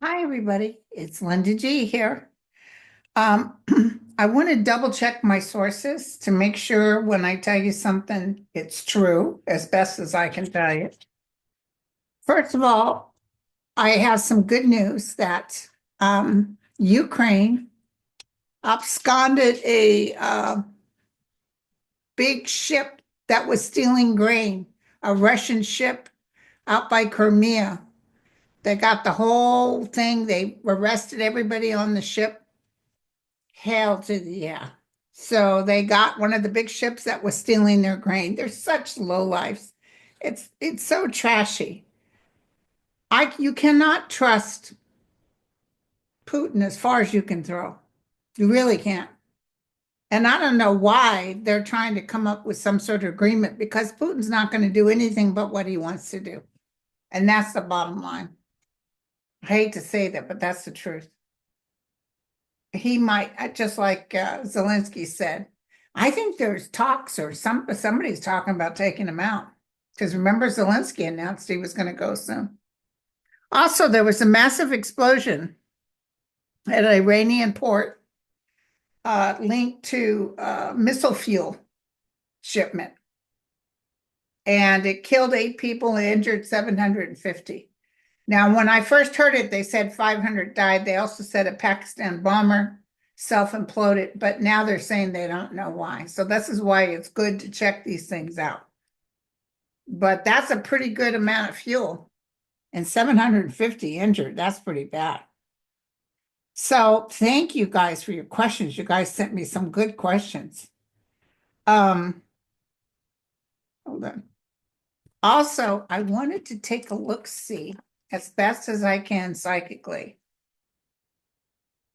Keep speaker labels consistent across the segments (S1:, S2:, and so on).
S1: Hi, everybody. It's Linda G here. Um, I want to double check my sources to make sure when I tell you something, it's true as best as I can tell you. First of all, I have some good news that Ukraine absconded a big ship that was stealing grain, a Russian ship out by Crimea. They got the whole thing. They arrested everybody on the ship. Hell to the yeah. So they got one of the big ships that was stealing their grain. They're such low lives. It's so trashy. You cannot trust Putin as far as you can throw. You really can't. And I don't know why they're trying to come up with some sort of agreement because Putin's not going to do anything but what he wants to do. And that's the bottom line. I hate to say that, but that's the truth. He might, just like Zelensky said, I think there's talks or somebody's talking about taking him out. Because remember, Zelensky announced he was going to go soon. Also, there was a massive explosion at an Iranian port linked to missile fuel shipment. And it killed 8 people and injured 750. Now, when I first heard it, they said 500 died. They also said a Pakistan bomber self-imploded, but now they're saying they don't know why. So this is why it's good to check these things out. But that's a pretty good amount of fuel. And 750 injured, that's pretty bad. So thank you guys for your questions. You guys sent me some good questions. Hold on. Also, I wanted to take a look-see as best as I can psychically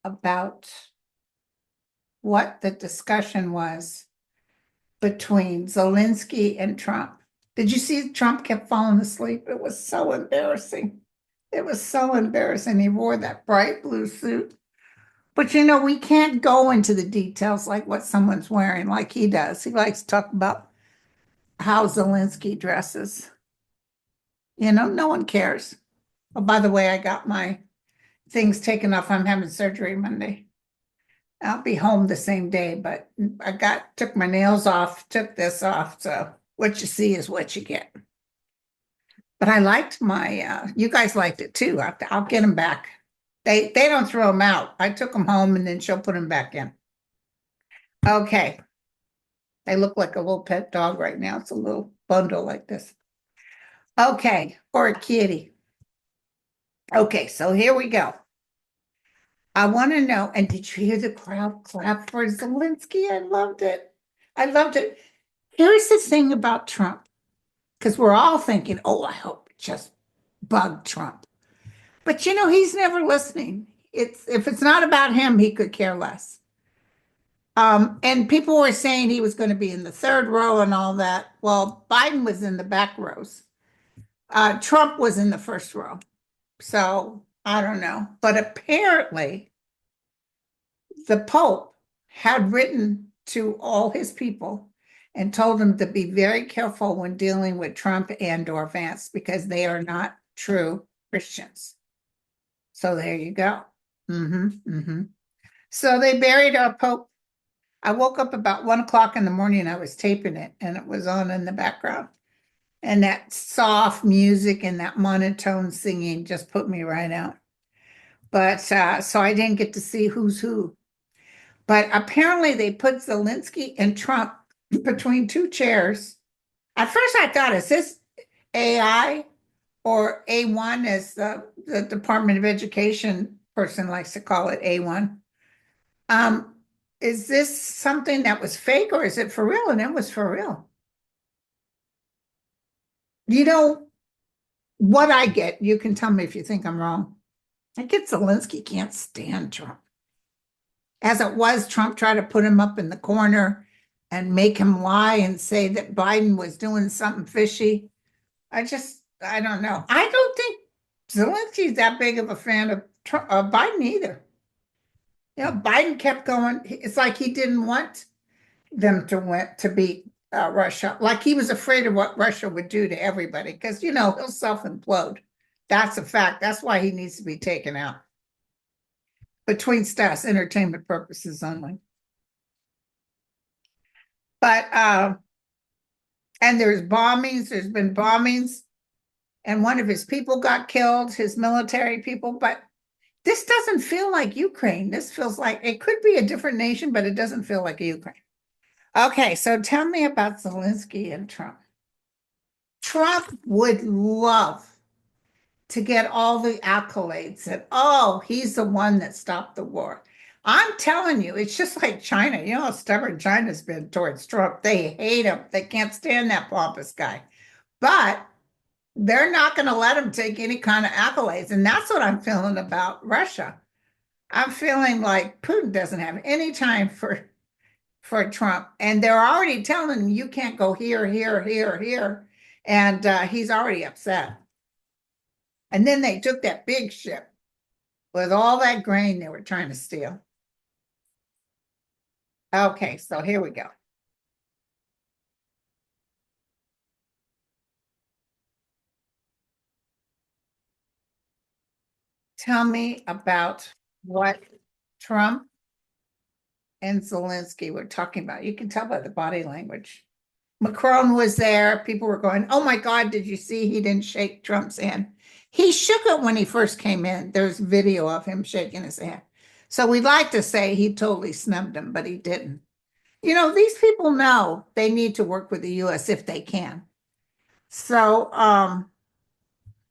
S1: about what the discussion was between Zelensky and Trump. Did you see Trump kept falling asleep? It was so embarrassing. It was so embarrassing. He wore that bright blue suit. But we can't go into the details like what someone's wearing like he does. He likes to talk about how Zelensky dresses. No one cares. Oh, by the way, I got my things taken off. I'm having surgery Monday. I'll be home the same day, but I took my nails off, took this off. So what you see is what you get. But I liked you guys liked it too. I'll get them back. They don't throw them out. I took them home and then she'll put them back in. Okay. They look like a little pet dog right now. It's a little bundle like this. Okay. Or a kitty. Okay. So here we go. I want to know, and did you hear the crowd clap for Zelensky? I loved it. I loved it. Here's the thing about Trump, because we're all thinking, oh, I hope it just bugged Trump. But he's never listening. If it's not about him, he could care less. And people were saying he was going to be in the third row and all that. Well, Biden was in the back rows. Trump was in the first row. So I don't know. But apparently, the Pope had written to all his people and told them to be very careful when dealing with Trump and/or Vance because they are not true Christians. So there you go. So they buried our Pope. I woke up about 1 o'clock in the morning. I was taping it and it was on in the background. And that soft music and that monotone singing just put me right out. But so I didn't get to see who's who. But apparently they put Zelensky and Trump between two chairs. At first I thought, is this AI or A1 as the Department of Education person likes to call it A1? Is this something that was fake or is it for real? And it was for real. What I get, you can tell me if you think I'm wrong. I get Zelensky can't stand Trump. As it was, Trump tried to put him up in the corner and make him lie and say that Biden was doing something fishy. I don't know. I don't think Zelensky's that big of a fan of Biden either. Biden kept going. It's like he didn't want them to beat Russia. Like he was afraid of what Russia would do to everybody because, he'll self-implode. That's a fact. That's why he needs to be taken out. Between stars, entertainment purposes only. But and there's been bombings, and one of his people got killed, his military people, but this doesn't feel like Ukraine. This feels like it could be a different nation, but it doesn't feel like Ukraine. Okay, so tell me about Zelensky and Trump. Trump would love to get all the accolades and oh, he's the one that stopped the war. I'm telling you, it's just like China. You know how stubborn China's been towards Trump. They hate him. They can't stand that pompous guy. But they're not going to let him take any kind of accolades. And that's what I'm feeling about Russia. I'm feeling like Putin doesn't have any time for Trump. And they're already telling him you can't go here, here, here, here. And he's already upset. And then they took that big ship with all that grain they were trying to steal. Okay, so here we go. Tell me about what Trump and Zelensky were talking about. You can tell by the body language. Macron was there. People were going, oh my God, did you see he didn't shake Trump's hand? He shook it when he first came in. There's video of him shaking his hand. So we'd like to say he totally snubbed him, but he didn't. You know, these people know they need to work with the US if they can. So,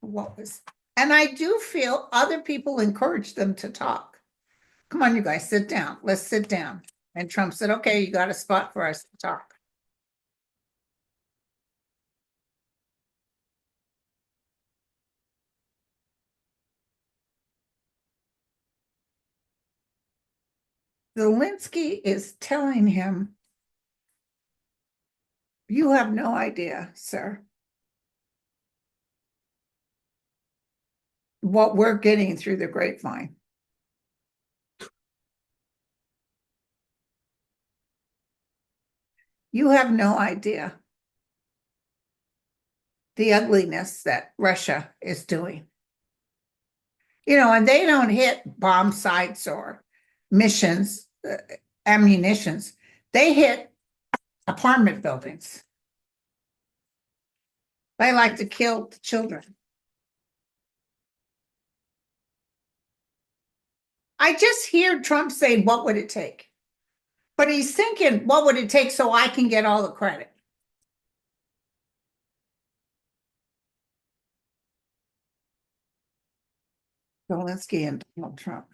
S1: what was, and I do feel other people encourage them to talk. Come on, you guys, sit down. Let's sit down. And Trump said, okay, you got a spot for us to talk. Zelensky is telling him, you have no idea, sir, what we're getting through the grapevine. You have no idea the ugliness that Russia is doing. You know, and they don't hit bomb sites or missions, ammunitions. They hit apartment buildings. They like to kill the children. I just hear Trump saying, what would it take? But he's thinking, what would it take so I can get all the credit? Zelensky and Donald Trump.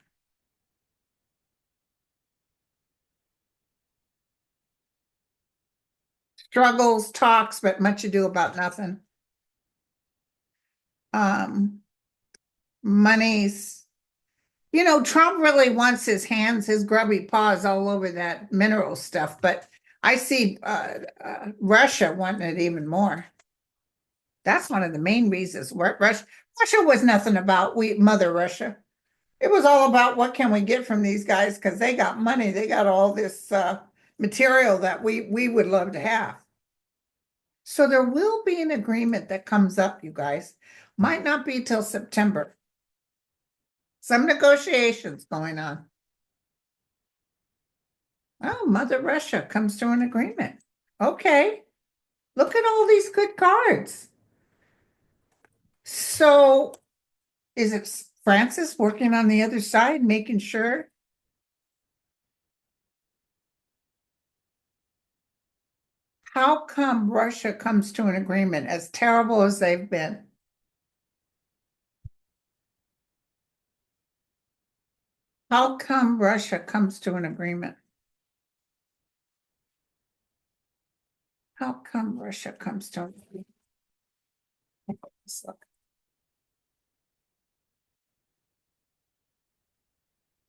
S1: Struggles, talks, but much ado about nothing. Um, Monies. You know, Trump really wants his hands, his grubby paws all over that mineral stuff, but I see Russia wanting it even more. That's one of the main reasons. Russia was nothing about we Mother Russia. It was all about what can we get from these guys because they got money, they got all this material that we would love to have. So there will be an agreement that comes up, you guys. Might not be till September. Some negotiations going on. Oh, Mother Russia comes to an agreement. Okay. Look at all these good cards. So is it Francis working on the other side, making sure? How come Russia comes to an agreement as terrible as they've been? How come Russia comes to an agreement? How come Russia comes to an agreement? Let's look.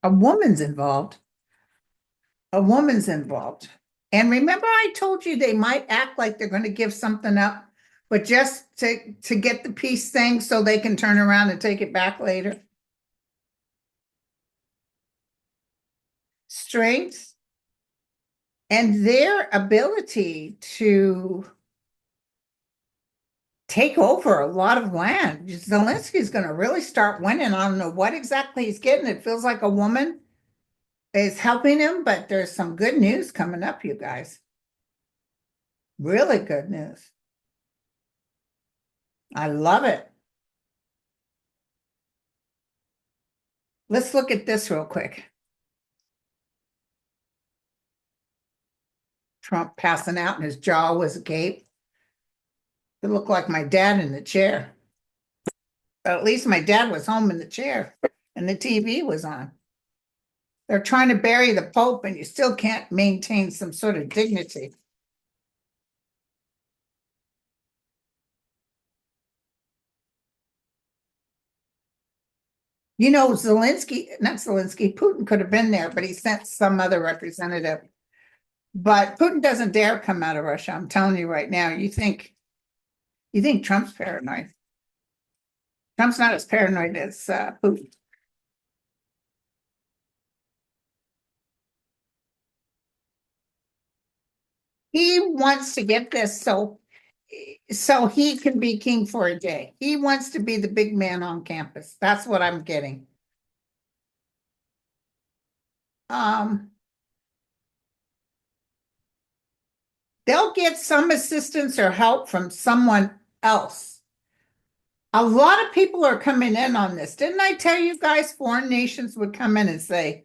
S1: A woman's involved. A woman's involved. And remember, I told you they might act like they're going to give something up, but just to get the peace thing so they can turn around and take it back later. Strength and their ability to take over a lot of land. Zelensky's going to really start winning. I don't know what exactly he's getting. It feels like a woman is helping him, but there's some good news coming up, you guys. Really good news. I love it. Let's look at this real quick. Trump passing out and his jaw was agape. It looked like my dad in the chair. But at least my dad was home in the chair and the TV was on. They're trying to bury the Pope and you still can't maintain some sort of dignity. You know, not Zelensky, Putin could have been there, but he sent some other representative. But Putin doesn't dare come out of Russia. I'm telling you right now. You think Trump's paranoid? Trump's not as paranoid as Putin. He wants to get this so he can be king for a day. He wants to be the big man on campus. That's what I'm getting. Um, they'll get some assistance or help from someone else. A lot of people are coming in on this. Didn't I tell you guys foreign nations would come in and say,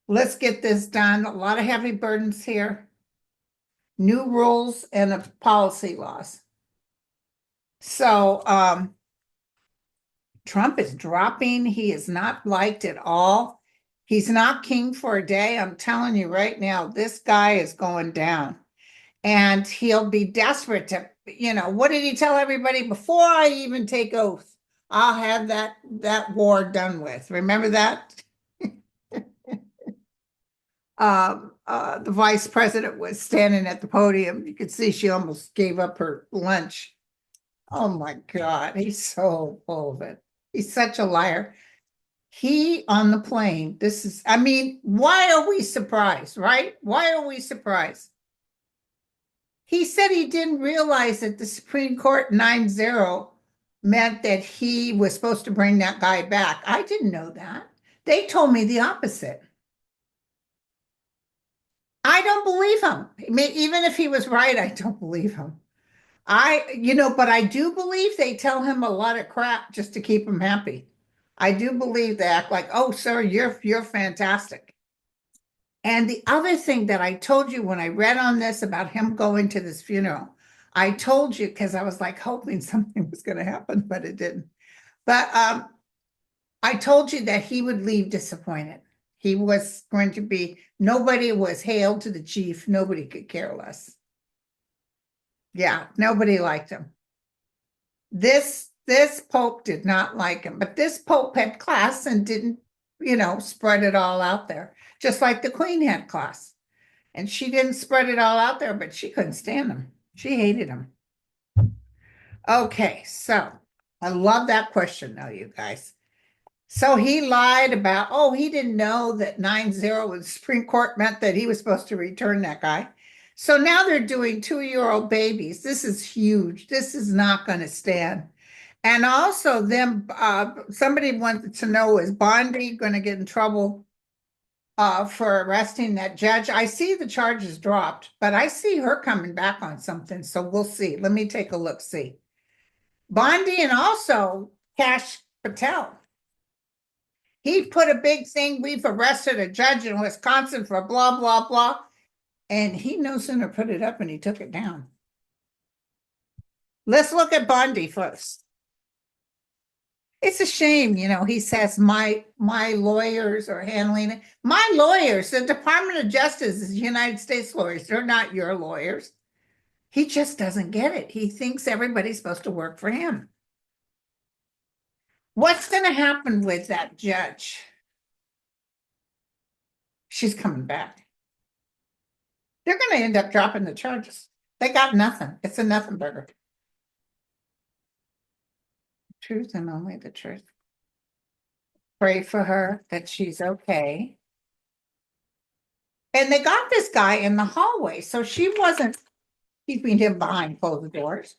S1: let's get this done? A lot of heavy burdens here, new rules and policy laws. So Trump is dropping. He is not liked at all. He's not king for a day. I'm telling you right now, this guy is going down. And he'll be desperate to, what did he tell everybody? Before I even take oath, I'll have that war done with. Remember that? The vice president was standing at the podium. You could see she almost gave up her lunch. Oh my God, he's so full of it. He's such a liar. He on the plane, I mean, why are we surprised, right? Why are we surprised? He said he didn't realize that the Supreme Court 9-0 meant that he was supposed to bring that guy back. I didn't know that. They told me the opposite. I don't believe him. I mean, even if he was right, I don't believe him. But I do believe they tell him a lot of crap just to keep him happy. I do believe they act like, oh, sir, you're fantastic. And the other thing that I told you when I read on this about him going to this funeral, I told you because I was like hoping something was going to happen, but it didn't. But I told you that he would leave disappointed. He was going to be, nobody was hailed to the chief. Nobody could care less. Yeah, nobody liked him. This Pope did not like him, but this Pope had class and didn't, spread it all out there, just like the Queen had class. And she didn't spread it all out there, but she couldn't stand him. She hated him. Okay, so I love that question though, you guys. So he lied about, oh, he didn't know that 9-0 with the Supreme Court meant that he was supposed to return that guy. So now they're doing 2-year-old babies. This is huge. This is not going to stand. And also somebody wanted to know, is Bondi going to get in trouble for arresting that judge? I see the charges dropped, but I see her coming back on something. So we'll see. Let me take a look, see. Bondi and also Cash Patel. He put a big thing, we've arrested a judge in Wisconsin for blah, blah, blah. And he no sooner put it up and he took it down. Let's look at Bondi first. It's a shame, he says my lawyers are handling it. My lawyers, the Department of Justice is United States lawyers. They're not your lawyers. He just doesn't get it. He thinks everybody's supposed to work for him. What's going to happen with that judge? She's coming back. They're going to end up dropping the charges. They got nothing. It's a nothing burger. Truth and only the truth. Pray for her that she's okay. And they got this guy in the hallway, so she wasn't keeping him behind closed doors.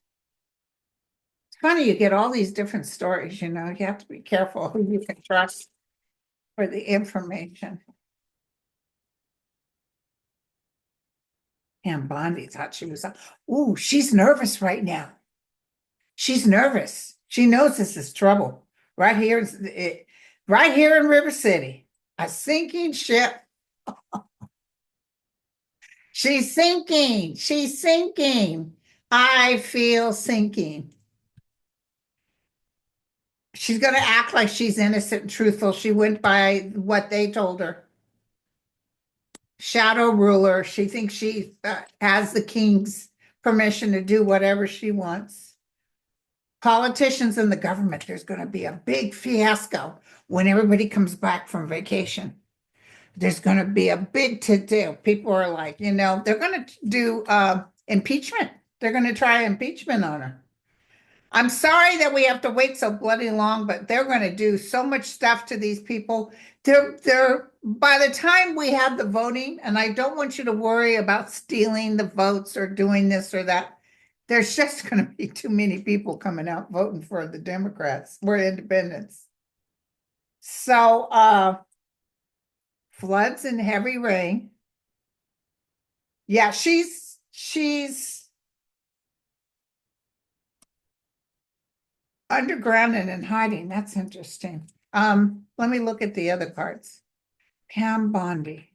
S1: Funny, you get all these different stories, you know, you have to be careful who you can trust for the information. Pam Bondi thought she was, ooh, she's nervous right now. She's nervous. She knows this is trouble. Right here, right here in River City, a sinking ship. She's sinking. She's sinking. I feel sinking. She's going to act like she's innocent and truthful. She went by what they told her. Shadow ruler. She thinks she has the king's permission to do whatever she wants. Politicians and the government, there's going to be a big fiasco when everybody comes back from vacation. There's going to be a big to-do. People are like, you know, they're going to do impeachment. They're going to try impeachment on her. I'm sorry that we have to wait so bloody long, but they're going to do so much stuff to these people. They're by the time we have the voting, and I don't want you to worry about stealing the votes or doing this or that. There's just going to be too many people coming out voting for the Democrats. We're independents. So, floods and heavy rain. Yeah, she's underground and in hiding. That's interesting. Let me look at the other cards. Pam Bondi.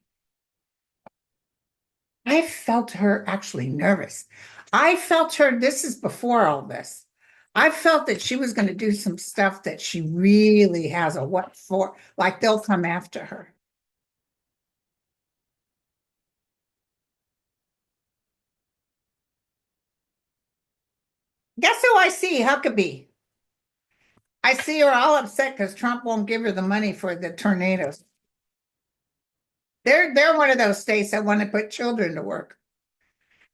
S1: I felt her actually nervous. I felt her, this is before all this. I felt that she was going to do some stuff that she really has a what for, like they'll come after her. Guess who I see? Huckabee. I see her all upset because Trump won't give her the money for the tornadoes. They're one of those states that want to put children to work.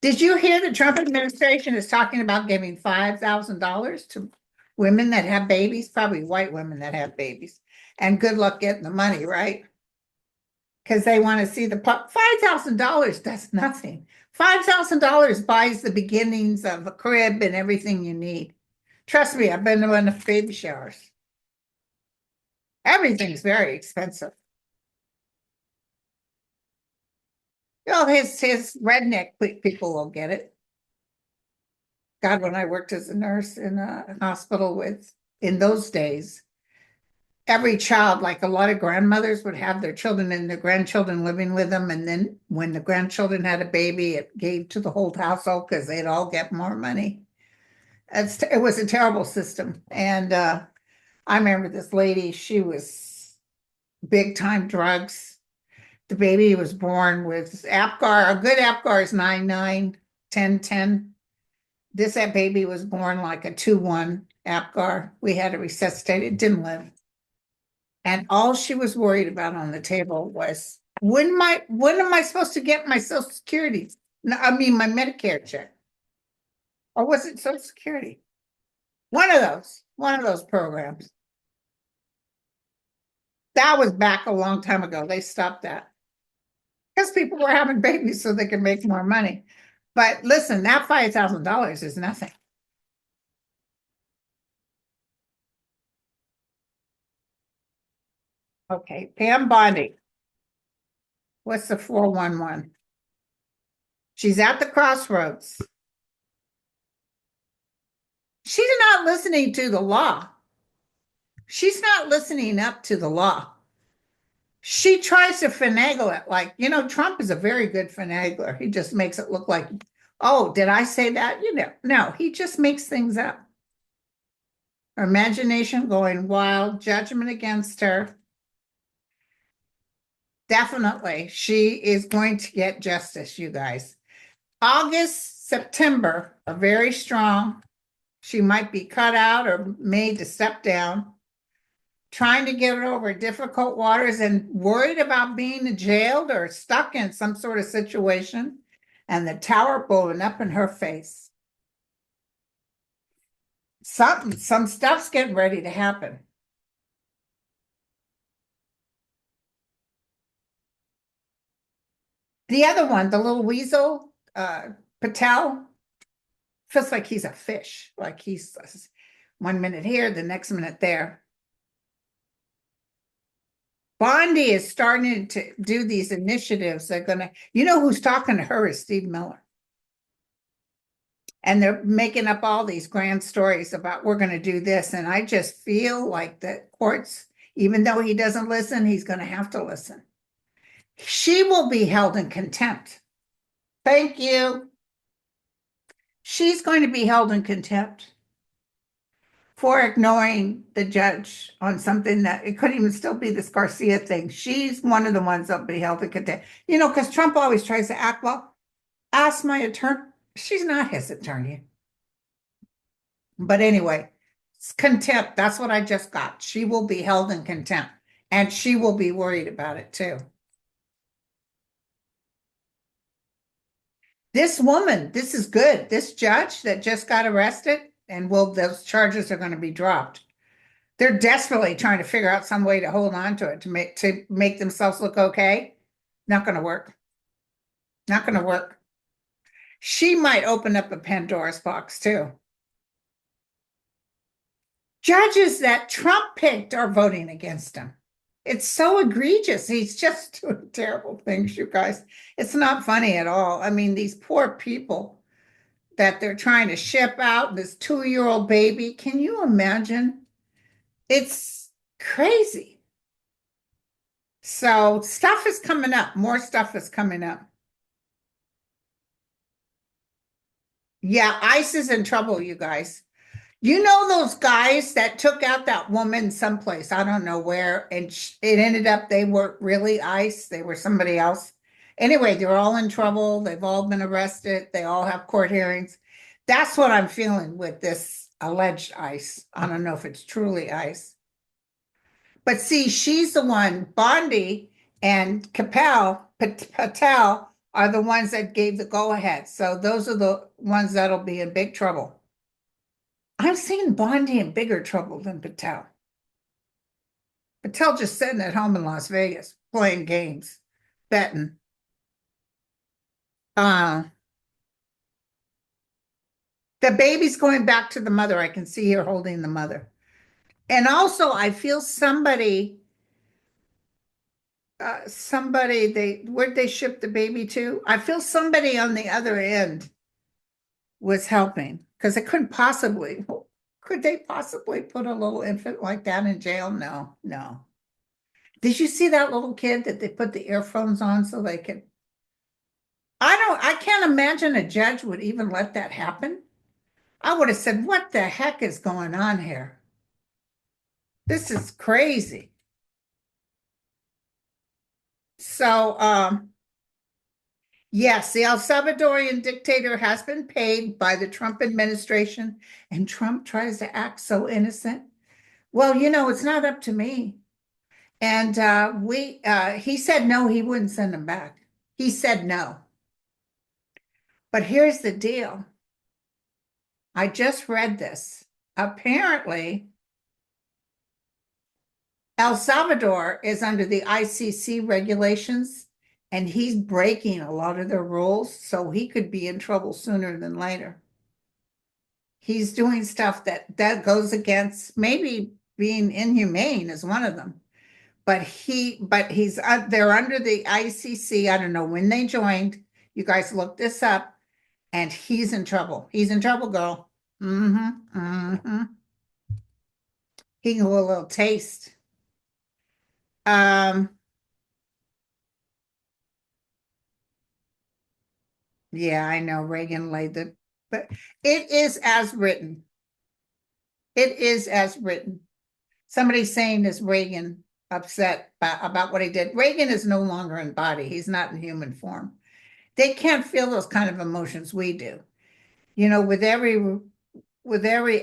S1: Did you hear the Trump administration is talking about giving $5,000 to women that have babies, probably white women that have babies, and good luck getting the money, right? Because they want to see the $5,000 does nothing. $5,000 buys the beginnings of a crib and everything you need. Trust me, I've been to enough baby showers. Everything's very expensive. You know, his redneck people will get it. God, when I worked as a nurse in a hospital with, in those days, every child, like a lot of grandmothers would have their children and their grandchildren living with them. And then when the grandchildren had a baby, it gave to the whole household because they'd all get more money. It was a terrible system. And I remember this lady, she was big time drugs. The baby was born with Apgar. A good Apgar is 99, 10, 10. That baby was born like a 2-1 Apgar. We had to resuscitate it, didn't live. And all she was worried about on the table was when am I supposed to get my Social Security? No, I mean my Medicare check. Or was it Social Security? One of those programs. That was back a long time ago. They stopped that because people were having babies so they could make more money. But listen, that $5,000 is nothing. Okay, Pam Bondi. What's the 411? She's at the crossroads. She's not listening to the law. She's not listening up to the law. She tries to finagle it like, you know, Trump is a very good finagler. He just makes it look like, oh, did I say that? You know, no, he just makes things up. Her imagination going wild, judgment against her. Definitely, she is going to get justice, you guys. August, September are very strong. She might be cut out or made to step down, trying to get over difficult waters and worried about being jailed or stuck in some sort of situation, and the tower blowing up in her face. Some stuff's getting ready to happen. The other one, the little weasel, Patel, feels like he's a fish, like he's One minute here, the next minute there. Bondi is starting to do these initiatives. They're gonna, you know who's talking to her is Steve Miller. And they're making up all these grand stories about we're gonna do this. And I just feel like the courts, even though he doesn't listen, he's gonna have to listen. She will be held in contempt. Thank you. She's going to be held in contempt for ignoring the judge on something that it could even still be this Garcia thing. She's one of the ones that'll be held in contempt. You know, because Trump always tries to act, well, ask my attorney. She's not his attorney. But anyway, it's contempt. That's what I just got. She will be held in contempt. And she will be worried about it too. This woman, this is good. This judge that just got arrested, and those charges are going to be dropped. They're desperately trying to figure out some way to hold on to it to make themselves look okay. Not going to work. Not going to work. She might open up a Pandora's box too. Judges that Trump picked are voting against him. It's so egregious. He's just doing terrible things, you guys. It's not funny at all. I mean, these poor people that they're trying to ship out, this 2-year-old baby. Can you imagine? It's crazy. So stuff is coming up. More stuff is coming up. Yeah, ICE is in trouble, you guys. You know those guys that took out that woman someplace, I don't know where, and it ended up they weren't really ICE, they were somebody else. Anyway, they're all in trouble. They've all been arrested. They all have court hearings. That's what I'm feeling with this alleged ICE. I don't know if it's truly ICE. But see, she's the one, Bondi and Patel are the ones that gave the go-ahead. So those are the ones that'll be in big trouble. I'm seeing Bondi in bigger trouble than Patel. Patel just sitting at home in Las Vegas, playing games, betting. The baby's going back to the mother. I can see her holding the mother. And also, I feel somebody, where'd they ship the baby to? I feel somebody on the other end was helping because could they possibly put a little infant like that in jail? No, no. Did you see that little kid that they put the earphones on so they could? I can't imagine a judge would even let that happen. I would have said, what the heck is going on here? This is crazy. So, yes, the El Salvadorian dictator has been paid by the Trump administration, and Trump tries to act so innocent. Well, you know, it's not up to me. And he said no, he wouldn't send him back. He said no. But here's the deal. I just read this. Apparently, El Salvador is under the ICC regulations, and he's breaking a lot of their rules, so he could be in trouble sooner than later. He's doing stuff that goes against maybe being inhumane is one of them. But they're under the ICC. I don't know when they joined. You guys look this up, and he's in trouble. He's in trouble, girl. Mm-hmm. Mm-hmm. He can go a little taste. Yeah, I know Reagan but it is as written. It is as written. Somebody's saying is Reagan upset about what he did. Reagan is no longer in body. He's not in human form. They can't feel those kind of emotions we do. You know, with every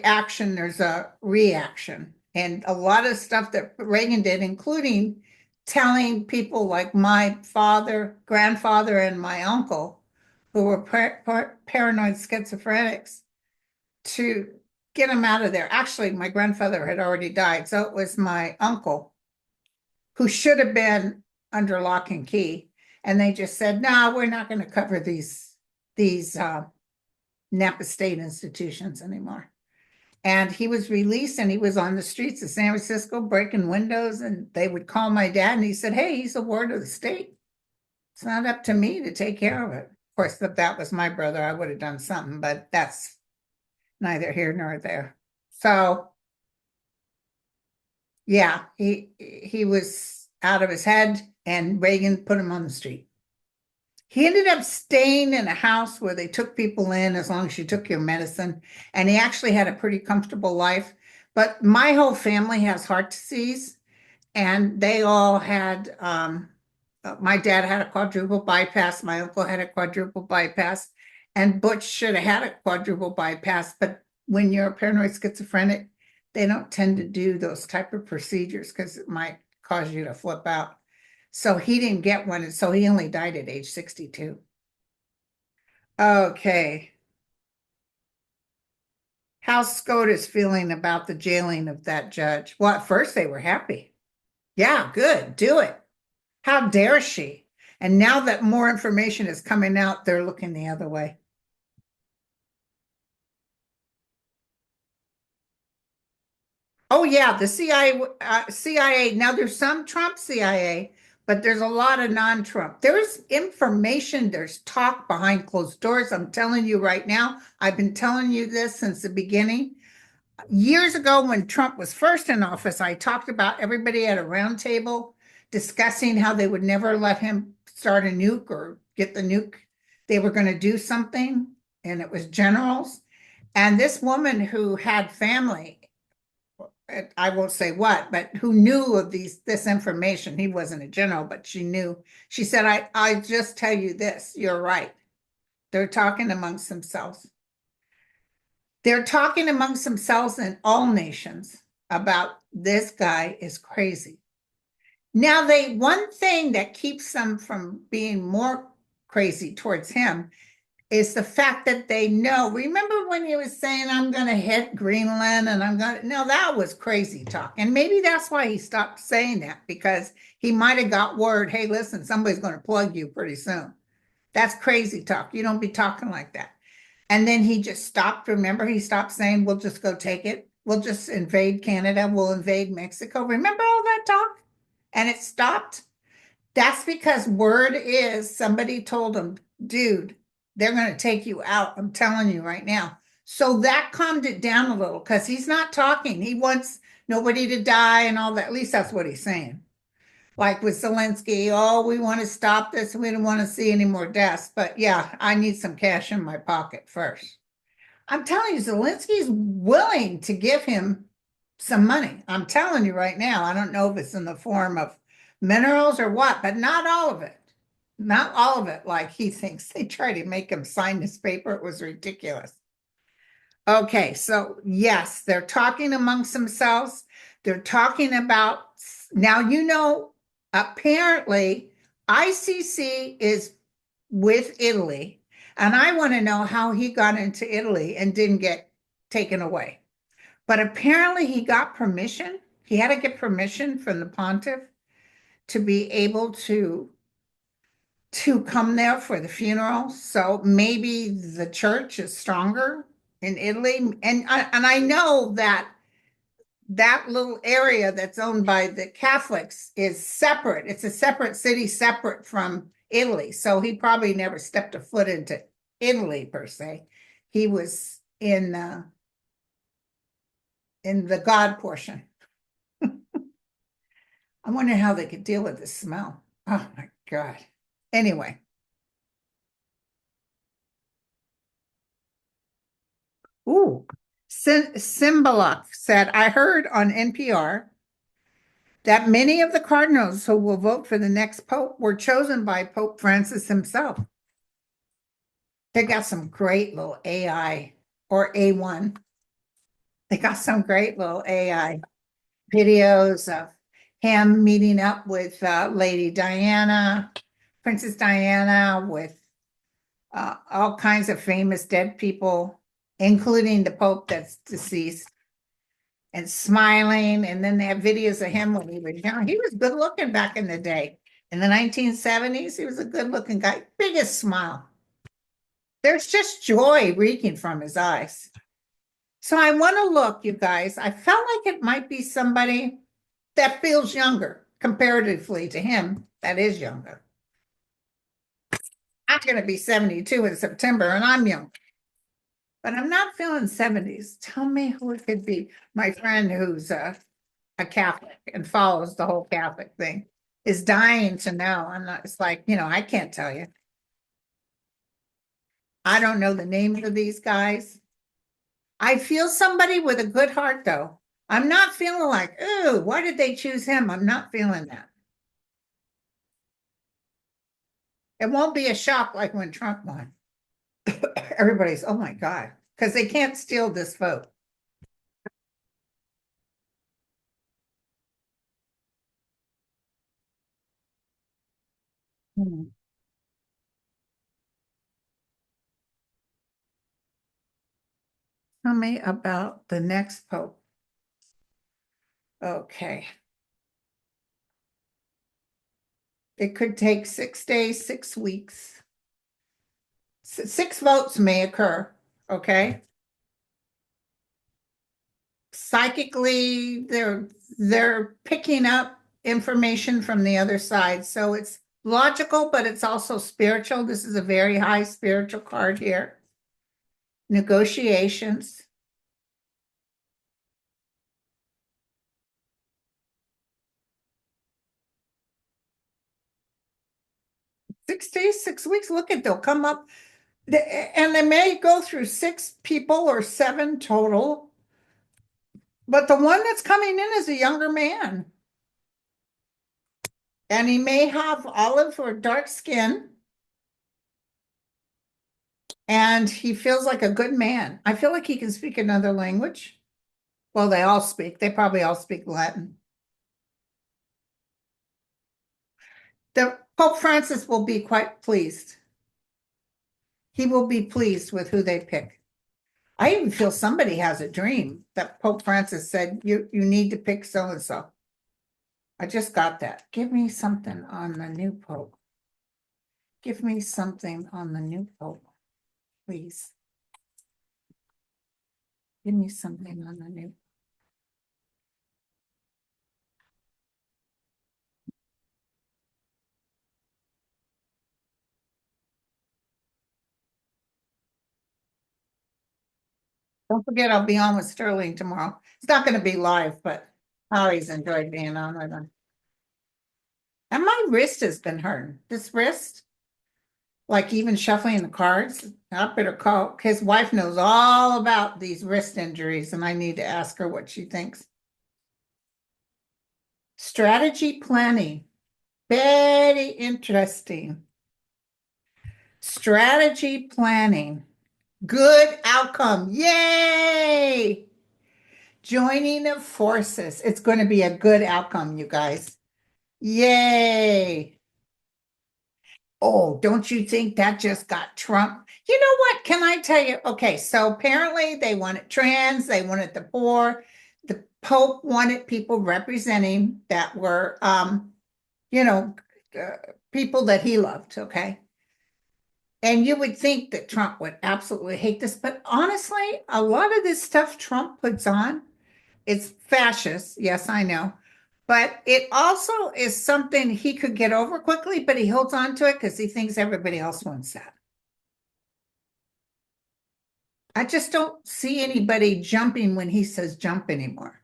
S1: action, there's a reaction. And a lot of stuff that Reagan did, including telling people like my father, grandfather, and my uncle, who were paranoid schizophrenics, to get them out of there. Actually, my grandfather had already died, so it was my uncle who should have been under lock and key. And they just said, no, we're not going to cover these Napa State institutions anymore. And he was released and he was on the streets of San Francisco breaking windows, and they would call my dad and he said, hey, he's a ward of the state. It's not up to me to take care of it. Of course, if that was my brother, I would have done something, but that's neither here nor there. So yeah, he was out of his head and Reagan put him on the street. He ended up staying in a house where they took people in as long as you took your medicine. And he actually had a pretty comfortable life. But my whole family has heart disease, and they all had, my dad had a quadruple bypass, my uncle had a quadruple bypass, and Butch should have had a quadruple bypass. But when you're a paranoid schizophrenic, they don't tend to do those type of procedures because it might cause you to flip out. So he didn't get one, and so he only died at age 62. Okay. How's SCOTUS feeling about the jailing of that judge? Well, at first they were happy. Yeah, good, do it. How dare she? And now that more information is coming out, they're looking the other way. Oh yeah, the CIA. Now there's some Trump CIA, but there's a lot of non-Trump. There's information, there's talk behind closed doors. I'm telling you right now, I've been telling you this since the beginning. Years ago, when Trump was first in office, I talked about everybody at a round table discussing how they would never let him start a nuke or get the nuke. They were going to do something, and it was generals. And this woman who had family, I won't say what, but who knew of this information. He wasn't a general, but she knew. She said, I just tell you this, you're right. They're talking amongst themselves. They're talking amongst themselves in all nations about this guy is crazy. Now, one thing that keeps them from being more crazy towards him is the fact that they know. Remember when he was saying, I'm going to hit Greenland and I'm going to, no, that was crazy talk. And maybe that's why he stopped saying that, because he might have got word, hey, listen, somebody's going to plug you pretty soon. That's crazy talk. You don't be talking like that. And then he just stopped. Remember, he stopped saying, we'll just go take it. We'll just invade Canada. We'll invade Mexico. Remember all that talk? And it stopped. That's because word is somebody told him, dude, they're going to take you out. I'm telling you right now. So that calmed it down a little because he's not talking. He wants nobody to die and all that. At least that's what he's saying. Like with Zelensky, oh, we want to stop this. We don't want to see any more deaths. But yeah, I need some cash in my pocket first. I'm telling you, Zelensky's willing to give him some money. I'm telling you right now. I don't know if it's in the form of minerals or what, but not all of it. Not all of it, like he thinks. They tried to make him sign this paper. It was ridiculous. Okay, so yes, they're talking amongst themselves. They're talking about now, apparently ICC is with Italy, and I want to know how he got into Italy and didn't get taken away. But apparently he got permission. He had to get permission from the pontiff to be able to come there for the funeral. So maybe the church is stronger in Italy. And I know that that little area that's owned by the Catholics is separate. It's a separate city, separate from Italy. So he probably never stepped a foot into Italy per se. He was in the God portion. I wonder how they could deal with the smell. Oh my God. Anyway. Ooh. Simbaluk said, I heard on NPR that many of the cardinals who will vote for the next pope were chosen by Pope Francis himself. They got some great little AI or A1. They got some great little AI videos of him meeting up with Lady Diana, Princess Diana, with all kinds of famous dead people, including the Pope that's deceased, and smiling. And then they have videos of him when he was young. He was good looking back in the day. In the 1970s, he was a good looking guy, biggest smile. There's just joy reeking from his eyes. So I want to look, you guys. I felt like it might be somebody that feels younger comparatively to him that is younger. I'm going to be 72 in September and I'm young, but I'm not feeling 70s. Tell me who it could be. My friend who's a Catholic and follows the whole Catholic thing is dying to know. I'm not, it's like, I can't tell you. I don't know the names of these guys. I feel somebody with a good heart, though. I'm not feeling like, ooh, why did they choose him? I'm not feeling that. It won't be a shock like when Trump won. Everybody's, oh my God, because they can't steal this vote. Hmm. Tell me about the next pope. Okay. It could take 6 days, 6 weeks. 6 votes may occur. Okay. Psychically, they're picking up information from the other side. So it's logical, but it's also spiritual. This is a very high spiritual card here. Negotiations. 6 days, 6 weeks. Look at they'll come up, and they may go through 6 people or 7 total. But the one that's coming in is a younger man. And he may have olive or dark skin. And he feels like a good man. I feel like he can speak another language. Well, they all speak. They probably all speak Latin. The Pope Francis will be quite pleased. He will be pleased with who they pick. I even feel somebody has a dream that Pope Francis said, you need to pick so and so. I just got that. Give me something on the new Pope. Give me something on the new Pope, please. Give me something on the new. Don't forget, I'll be on with Sterling tomorrow. It's not going to be live, but I always enjoyed being on with him. And my wrist has been hurting. This wrist, like even shuffling the cards, I better call. His wife knows all about these wrist injuries, and I need to ask her what she thinks. Strategy planning. Very interesting. Strategy planning. Good outcome. Yay! Joining of forces. It's going to be a good outcome, you guys. Yay. Oh, don't you think that just got Trump? You know what? Can I tell you? Okay, so apparently they wanted trans, they wanted the poor. The Pope wanted people representing that were, you know, uh, people that he loved. Okay. And you would think that Trump would absolutely hate this, but honestly, a lot of this stuff Trump puts on, it's fascist. Yes, I know. But it also is something he could get over quickly, but he holds on to it because he thinks everybody else wants that. I just don't see anybody jumping when he says jump anymore.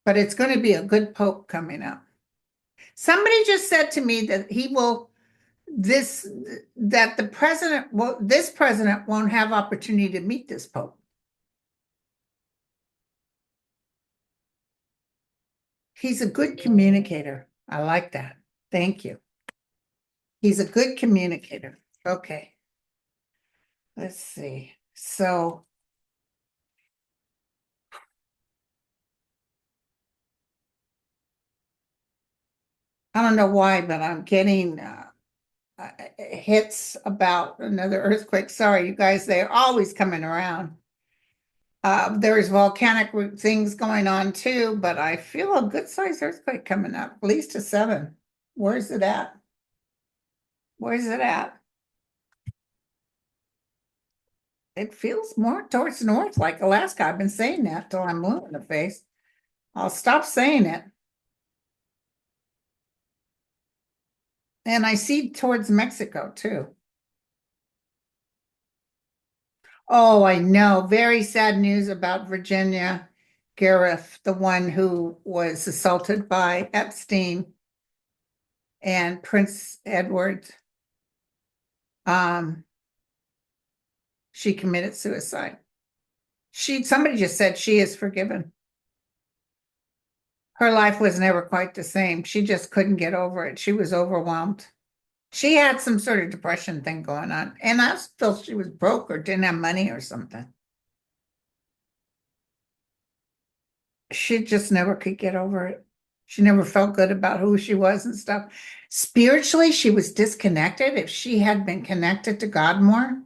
S1: But it's going to be a good pope coming up. Somebody just said to me that he will this that the president will this president won't have opportunity to meet this pope. He's a good communicator. I like that. Thank you. He's a good communicator. Okay. Let's see. So I don't know why, but I'm getting hits about another earthquake. Sorry, you guys, they're always coming around. There's volcanic things going on too, but I feel a good sized earthquake coming up, at least a 7. Where's it at? Where's it at? It feels more towards north, like Alaska. I've been saying that till I'm blue in the face. I'll stop saying it. And I see towards Mexico too. Oh, I know. Very sad news about Virginia Gareth, the one who was assaulted by Epstein and Prince Edward. Um, she committed suicide. Somebody just said she is forgiven. Her life was never quite the same. She just couldn't get over it. She was overwhelmed. She had some sort of depression thing going on. And I felt she was broke or didn't have money or something. She just never could get over it. She never felt good about who she was and stuff. Spiritually, she was disconnected. If she had been connected to God more,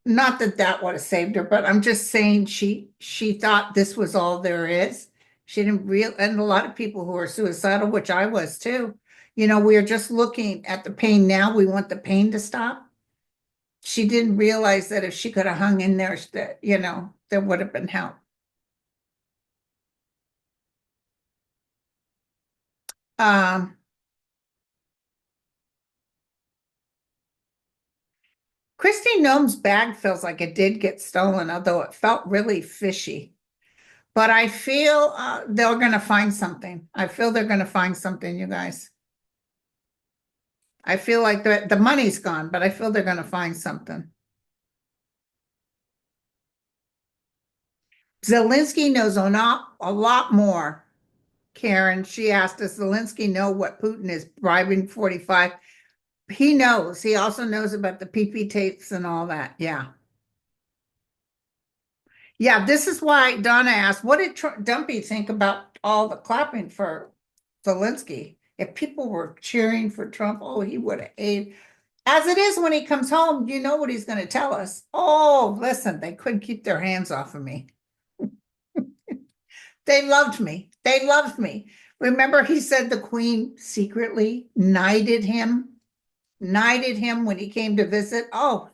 S1: not that that would have saved her, but I'm just saying she thought this was all there is. She didn't real and a lot of people who are suicidal, which I was too. We're just looking at the pain now. We want the pain to stop. She didn't realize that if she could have hung in there, that there would have been help. Um, Christy Gnome's bag feels like it did get stolen, although it felt really fishy. But I feel they're going to find something. I feel they're going to find something, you guys. I feel like the money's gone, but I feel they're going to find something. Zelensky knows a lot more, Karen. She asked, does Zelensky know what Putin is bribing 45? He knows. He also knows about the PP tapes and all that. Yeah. Yeah, this is why Donna asked, what did Dumpy think about all the clapping for Zelensky? If people were cheering for Trump, oh, he would have ate. As it is when he comes home, you know what he's going to tell us. Oh, listen, they couldn't keep their hands off of me. They loved me. They loved me. Remember, he said the Queen secretly knighted him when he came to visit. Oh,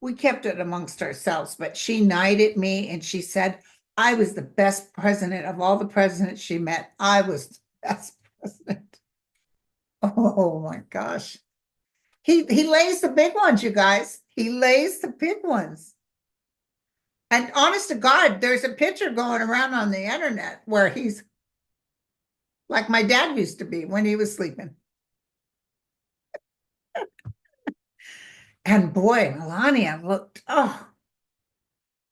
S1: we kept it amongst ourselves, but she knighted me and she said, I was the best president of all the presidents she met. I was the best president. Oh my gosh. He lays the big ones, you guys. He lays the big ones. And honest to God, there's a picture going around on the internet where he's like my dad used to be when he was sleeping. And boy, Melania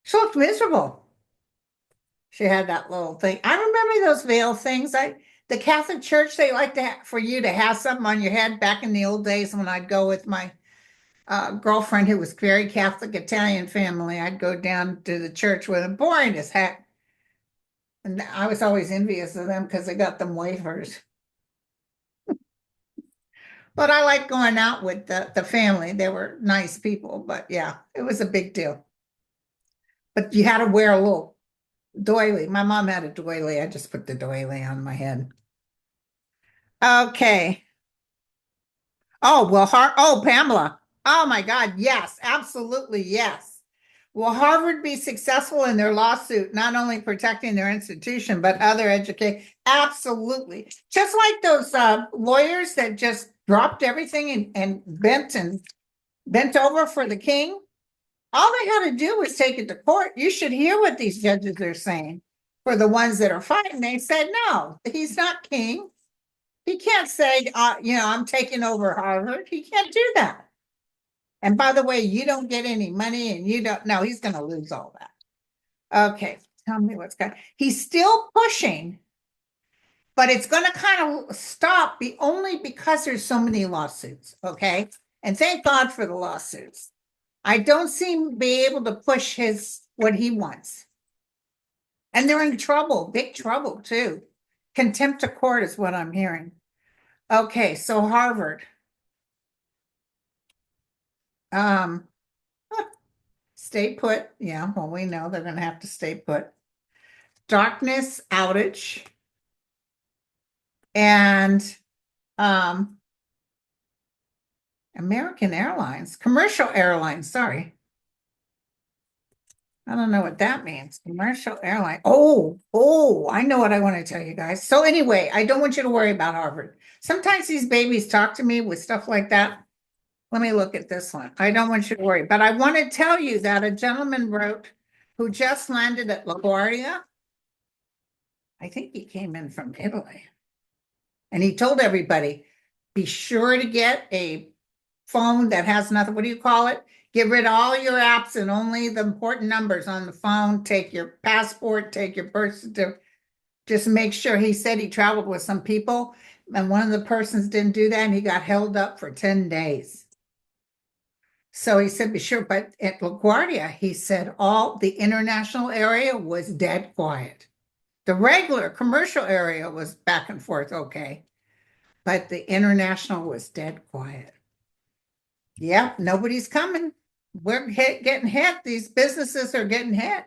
S1: she looked miserable. She had that little thing. I remember those veil things. The Catholic Church, they like for you to have something on your head back in the old days when I'd go with my girlfriend who was very Catholic Italian family. I'd go down to the church with them, boring as heck. And I was always envious of them because they got them wafers. But I like going out with the family. They were nice people, but yeah, it was a big deal. But you had to wear a little doily. My mom had a doily. I just put the doily on my head. Okay. Oh, Pamela. Oh my God. Yes, absolutely. Yes. Will Harvard be successful in their lawsuit, not only protecting their institution, but other education? Absolutely. Just like those lawyers that just dropped everything and bent over for the king. All they had to do was take it to court. You should hear what these judges are saying. For the ones that are fighting, they said, no, he's not king. He can't say, I'm taking over Harvard. He can't do that. And by the way, you don't get any money and you don't, no, he's going to lose all that. Okay, tell me what's going He's still pushing, but it's going to kind of stop only because there's so many lawsuits. Okay. And thank God for the lawsuits. I don't seem to be able to push what he wants. And they're in trouble, big trouble too. Contempt of court is what I'm hearing. Okay, so Harvard. Um, stay put. Yeah, well, we know they're going to have to stay put. Darkness outage and um, American Airlines, commercial airlines, sorry. I don't know what that means. Commercial airline. Oh, I know what I want to tell you guys. So anyway, I don't want you to worry about Harvard. Sometimes these babies talk to me with stuff like that. Let me look at this one. I don't want you to worry, but I want to tell you that a gentleman wrote who just landed at LaGuardia. I think he came in from Italy. And he told everybody, be sure to get a phone that has nothing. What do you call it? Get rid of all your apps and only the important numbers on the phone. Take your passport, take your birth certificate. Just make sure. He said he traveled with some people, and one of the persons didn't do that, and he got held up for 10 days. So he said, be sure. But at LaGuardia, he said all the international area was dead quiet. The regular commercial area was back and forth okay, but the international was dead quiet. Yep, nobody's coming. We're getting hit. These businesses are getting hit.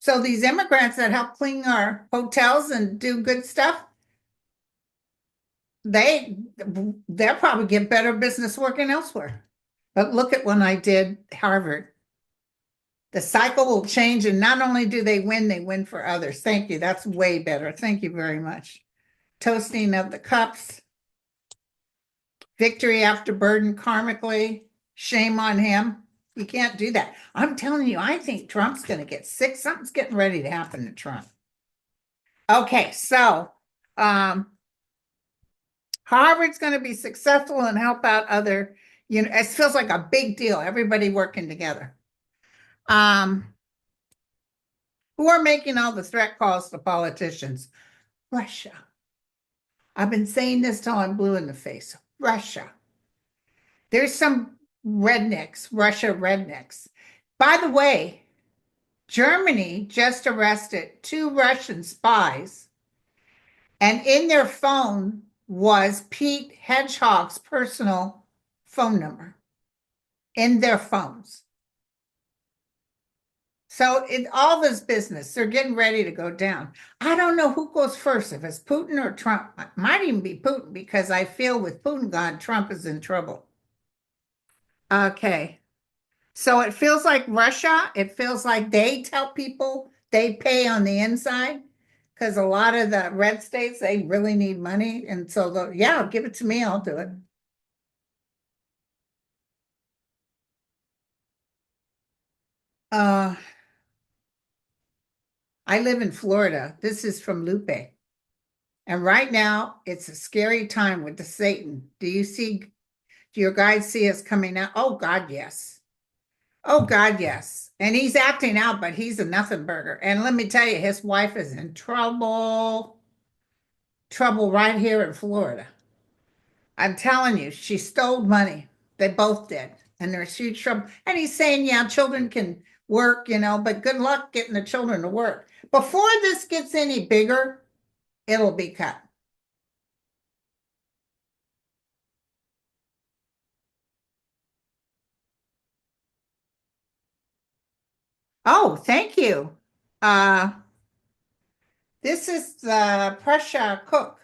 S1: So these immigrants that help clean our hotels and do good stuff, they they'll probably get better business working elsewhere. But look at when I did Harvard. The cycle will change, and not only do they win for others. Thank you. That's way better. Thank you very much. Toasting of the cups, victory after burden karmically. Shame on him. You can't do that. I'm telling you, I think Trump's going to get sick. Something's getting ready to happen to Trump. Okay, so Harvard's going to be successful and help out other, it feels like a big deal, everybody working together. Who are making all the threat calls to politicians? Russia. I've been saying this till I'm blue in the face. Russia. There's some rednecks, Russia rednecks. By the way, Germany just arrested 2 Russian spies, and in their phone was Pete Hedgehog's personal phone number in their phones. So in all this business, they're getting ready to go down. I don't know who goes first, if it's Putin or Trump. It might even be Putin, because I feel with Putin gone, Trump is in trouble. Okay. So it feels like Russia, it feels like they tell people they pay on the inside, because a lot of the red states, they really need money. And so, yeah, give it to me, I'll do it. Uh, I live in Florida. This is from Lupe. And right now, it's a scary time with the Satan. Do your guys see us coming out? Oh, God, yes. Oh, God, yes. And he's acting out, but he's a nothing burger. And let me tell you, his wife is in trouble. Trouble right here in Florida. I'm telling you, she stole money. They both did. And there's huge trouble. And he's saying, yeah, children can work, but good luck getting the children to work. Before this gets any bigger, it'll be cut. Oh, thank you. Uh, this is the Prussia cook.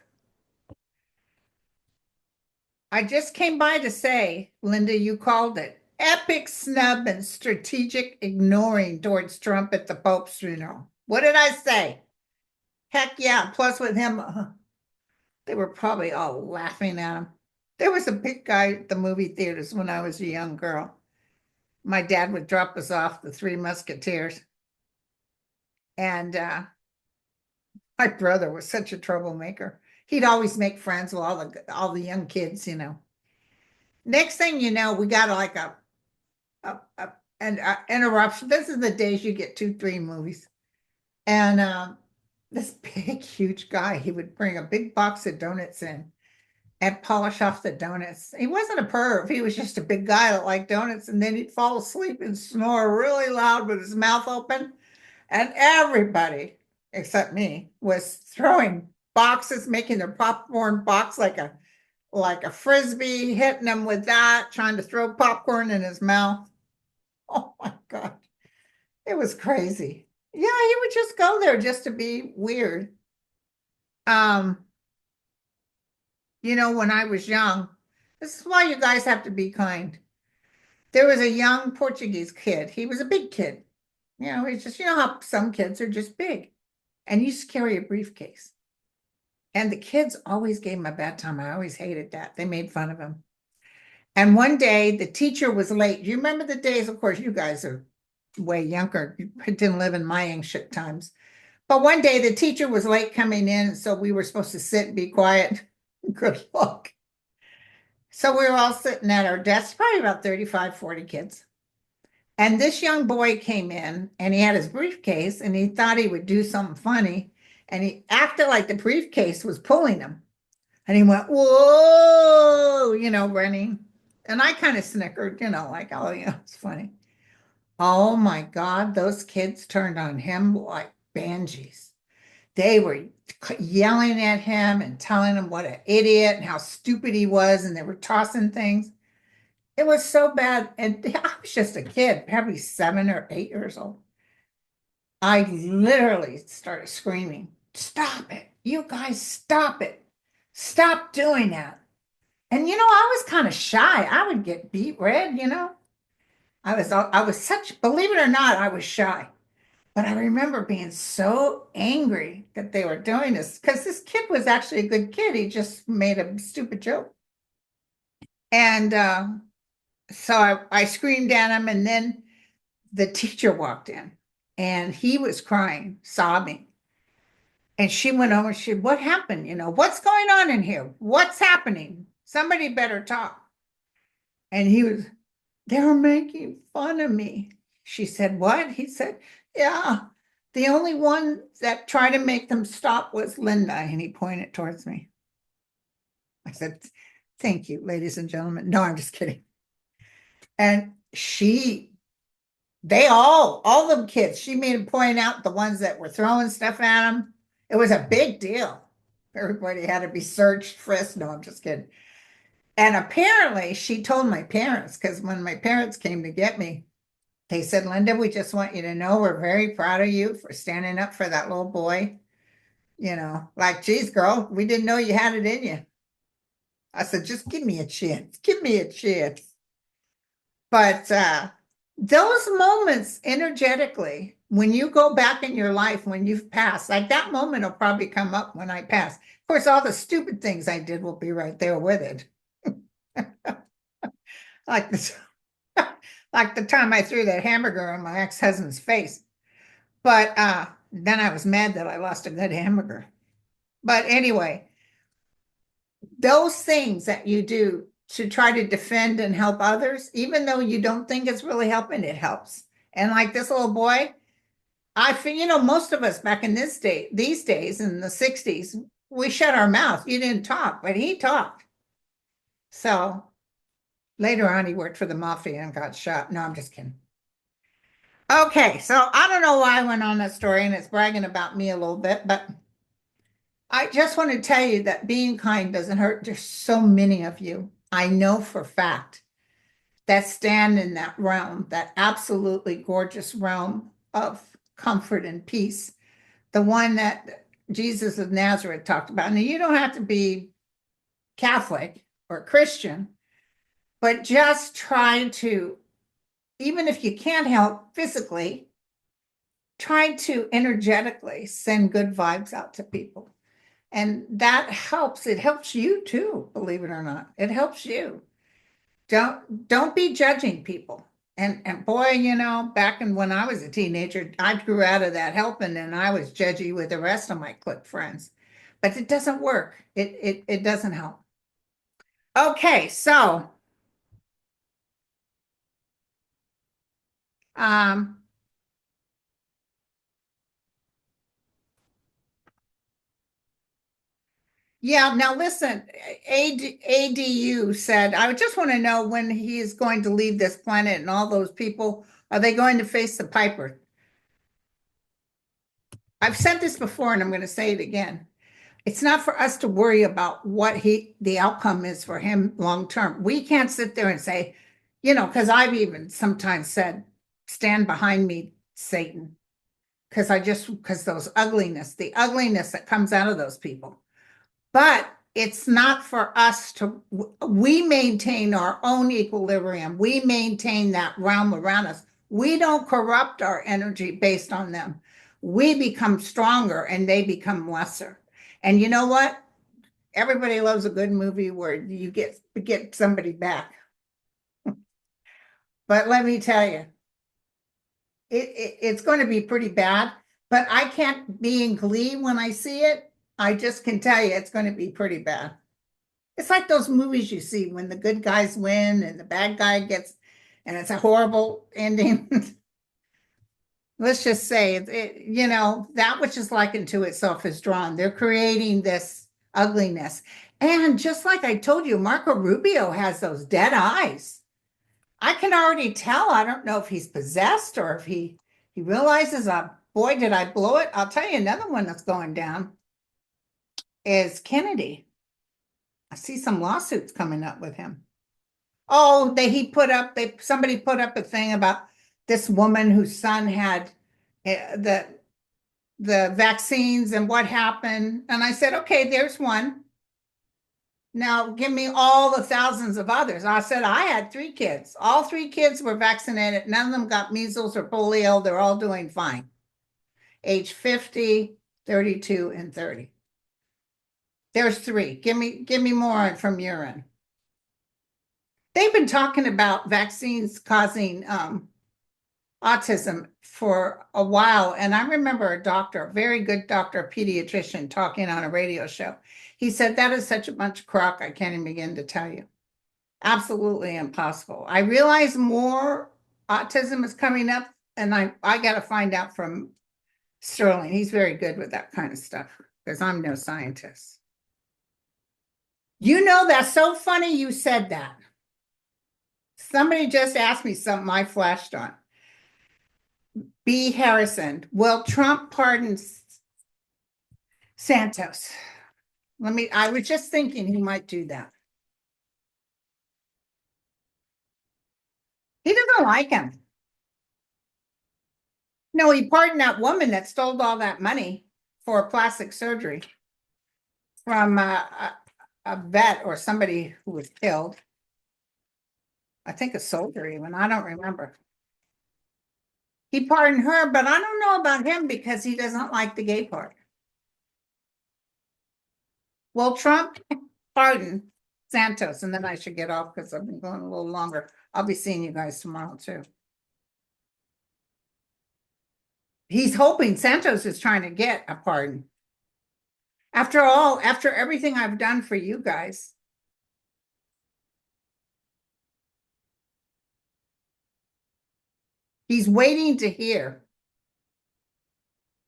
S1: I just came by to say, Linda, you called it epic snub and strategic ignoring towards Trump at the Pope's funeral. What did I say? Heck yeah. Plus, with him, they were probably all laughing at him. There was a big guy at the movie theaters when I was a young girl. My dad would drop us off, the Three Musketeers. And my brother was such a troublemaker. He'd always make friends with all the young kids. Next thing you know, we got like an interruption. This is the days you get 2, 3 movies. And this big, huge guy, he would bring a big box of donuts in and polish off the donuts. He wasn't a perv. He was just a big guy that liked donuts. And then he'd fall asleep and snore really loud with his mouth open. And everybody, except me, was throwing boxes, making their popcorn box like a frisbee, hitting him with that, trying to throw popcorn in his mouth. Oh my God. It was crazy. Yeah, he would just go there just to be weird. Um, when I was young, this is why you guys have to be kind. There was a young Portuguese kid. He was a big kid. He's just, how some kids are just big. And he used to carry a briefcase. And the kids always gave him a bad time. I always hated that. They made fun of him. And one day the teacher was late. You remember the days? Of course, you guys are way younger. You didn't live in my ancient times. But one day the teacher was late coming in, so we were supposed to sit and be quiet. Good luck. So we were all sitting at our desks, probably about 35, 40 kids. And this young boy came in and he had his briefcase and he thought he would do something funny. And he acted like the briefcase was pulling him. And he went, whoa, running. And I kind of snickered, like, oh, it's funny. Oh my God, those kids turned on him like banshees. They were yelling at him and telling him what an idiot and how stupid he was. And they were tossing things. It was so bad. And I was just a kid, probably 7 or 8 years old. I literally started screaming, stop it. You guys, stop it. Stop doing that. And I was kind of shy. I would get beat red. I was such, believe it or not, I was shy. But I remember being so angry that they were doing this because this kid was actually a good kid. He just made a stupid joke. And so I screamed at him, and then the teacher walked in and he was crying, sobbing. And she went over, she said, what happened? What's going on in here? What's happening? Somebody better talk. And they were making fun of me. She said, what? He said, yeah, the only one that tried to make them stop was Linda. And he pointed towards me. I said, thank you, ladies and gentlemen. No, I'm just kidding. And they all them kids, she made him point out the ones that were throwing stuff at him. It was a big deal. Everybody had to be searched, frisked. No, I'm just kidding. And apparently she told my parents, because when my parents came to get me, they said, Linda, we just want you to know we're very proud of you for standing up for that little boy. Like, geez, girl, we didn't know you had it in you. I said, just give me a chance. Give me a chance. But those moments energetically, when you go back in your life, when you've passed, like that moment will probably come up when I pass. Of course, all the stupid things I did will be right there with it. Like this, like the time I threw that hamburger on my ex-husband's face. But then I was mad that I lost a good hamburger. But anyway, those things that you do to try to defend and help others, even though you don't think it's really helping, it helps. And like this little boy, I feel, most of us back in these days in the 60s, we shut our mouth. You didn't talk, but he talked. So later on, he worked for the mafia and got shot. No, I'm just kidding. Okay, so I don't know why I went on that story, and it's bragging about me a little bit, but I just want to tell you that being kind doesn't hurt. There's so many of you. I know for a fact that stand in that realm, that absolutely gorgeous realm of comfort and peace, the one that Jesus of Nazareth talked about. Now, you don't have to be Catholic or Christian, but just try to, even if you can't help physically, try to energetically send good vibes out to people. And that helps. It helps you too, believe it or not. It helps you. Don't be judging people. And boy, back when I was a teenager, I grew out of that helping, and I was judgy with the rest of my clique friends. But it doesn't work. It doesn't help. Okay, so yeah, now listen, ADU said, I just want to know when he is going to leave this planet and all those people, are they going to face the Piper? I've said this before and I'm going to say it again. It's not for us to worry about what the outcome is for him long term. We can't sit there and say, because I've even sometimes said, stand behind me, Satan. Because the ugliness that comes out of those people. But it's not for us we maintain our own equilibrium. We maintain that realm around us. We don't corrupt our energy based on them. We become stronger and they become lesser. And you know what? Everybody loves a good movie where you get somebody back. But let me tell you, it's going to be pretty bad. But I can't be in glee when I see it. I just can tell you it's going to be pretty bad. It's like those movies you see when the good guys win and the bad guy gets, and it's a horrible ending. Let's just say that which is likened to itself is drawn. They're creating this ugliness. And just like I told you, Marco Rubio has those dead eyes. I can already tell. I don't know if he's possessed or if he realizes, boy, did I blow it. I'll tell you another one that's going down is Kennedy. I see some lawsuits coming up with him. Oh, somebody put up a thing about this woman whose son had the vaccines and what happened. And I said, okay, there's one. Now give me all the thousands of others. I said, I had 3 kids. All 3 kids were vaccinated. None of them got measles or polio. They're all doing fine. Age 50, 32, and 30. There's 3. Give me more from your end. They've been talking about vaccines causing autism for a while. And I remember a doctor, a very good doctor, a pediatrician, talking on a radio show. He said, that is such a bunch of crock, I can't even begin to tell you. Absolutely impossible. I realize more autism is coming up, and I got to find out from Sterling. He's very good with that kind of stuff because I'm no scientist. That's so funny you said that. Somebody just asked me something I flashed on. B. Harrison, will Trump pardon Santos? I was just thinking he might do that. He doesn't like him. No, he pardoned that woman that stole all that money for plastic surgery from a vet or somebody who was killed. I think a soldier even, I don't remember. He pardoned her, but I don't know about him because he doesn't like the gay part. Well, Trump pardoned Santos, and then I should get off because I've been going a little longer. I'll be seeing you guys tomorrow too. He's hoping Santos is trying to get a pardon. After all, after everything I've done for you guys. He's waiting to hear.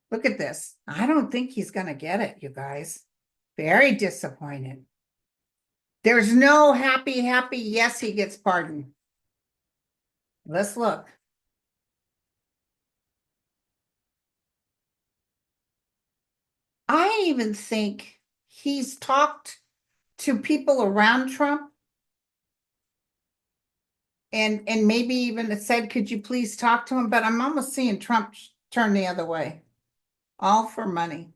S1: Look at this. I don't think he's going to get it, you guys. Very disappointed. There's no happy, yes, he gets pardoned. Let's look. I even think he's talked to people around Trump and maybe even said, could you please talk to him? But I'm almost seeing Trump turn the other way. All for money.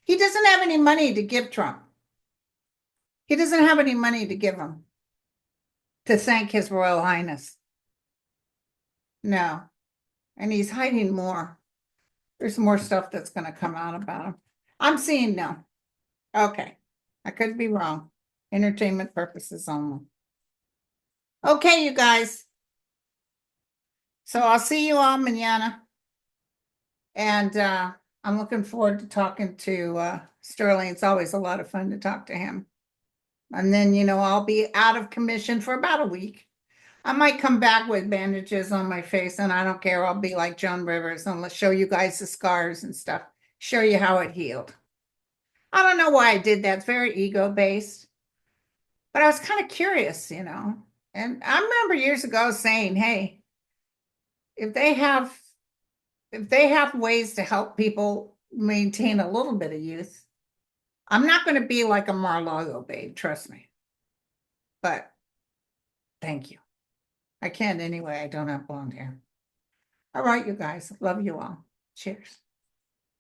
S1: He doesn't have any money to give Trump. He doesn't have any money to give him to thank His Royal Highness. No. And he's hiding more. There's more stuff that's going to come out about him. I'm seeing no. Okay. I could be wrong. Entertainment purposes only. Okay, you guys. So I'll see you all mañana. And I'm looking forward to talking to Sterling. It's always a lot of fun to talk to him. And then, I'll be out of commission for about a week. I might come back with bandages on my face, and I don't care. I'll be like Joan Rivers and let's show you guys the scars and stuff. Show you how it healed. I don't know why I did that. It's very ego-based. But I was kind of curious, And I remember years ago saying, hey, if they have ways to help people maintain a little bit of youth, I'm not going to be like a Mar-a-Lago babe, trust me. But thank you. I can't anyway. I don't have blonde hair. All right, you guys. Love you all. Cheers.